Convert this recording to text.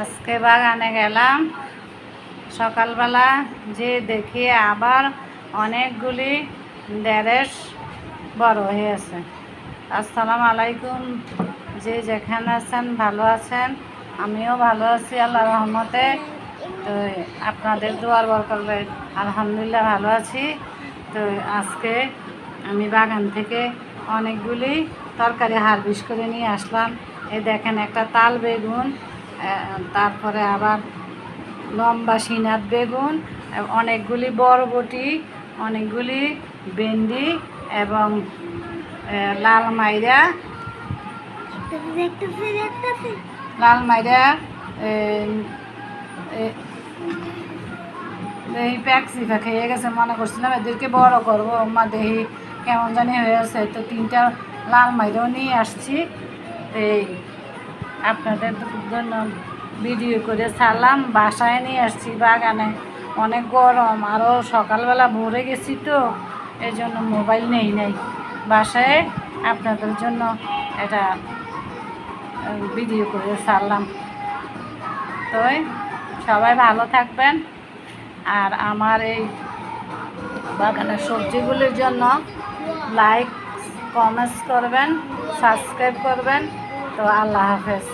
আজকে বাগানে গেলাম সকালবেলা, যে দেখি আবার অনেকগুলি ঢেঁড়স বড় হয়েছে। আসসালামু আলাইকুম, যে যেখানে আছেন ভালো আছেন, আমিও ভালো আছি আল্লাহর রহমতে। তো আপনাদের দোয়ার বরকতে আলহামদুলিল্লাহ ভালো আছি। তো আজকে আমি বাগান থেকে অনেকগুলি তরকারি হারভেস্ট করে নিয়ে আসলাম। এই দেখেন, একটা তাল বেগুন, তারপরে আবার লম্বা সিনাত বেগুন, অনেকগুলি বরবটি, অনেকগুলি ভেন্ডি এবং লাল মাইরা দেহি প্যাক্সিফা খেয়ে গেছে। মনে করছিলাম এদেরকে বড় করবো, মা দেহি কেমন জানি হয়েছে। তো 3টা লাল মাইরাও নিয়ে আসছি। এই আপনাদের জন্য ভিডিও করে ছাড়লাম। বাসায় নিয়ে আসছি, বাগানে অনেক গরম, আরও সকালবেলা ভোরে গেছি, তো এই জন্য মোবাইল নেই বাসায়। আপনাদের জন্য এটা ভিডিও করে ছাড়লাম। তো সবাই ভালো থাকবেন, আর আমার এই বাগানের সবজিগুলির জন্য লাইক কমেন্টস করবেন, সাবস্ক্রাইব করবেন। তো আল্লাহ হাফেজ।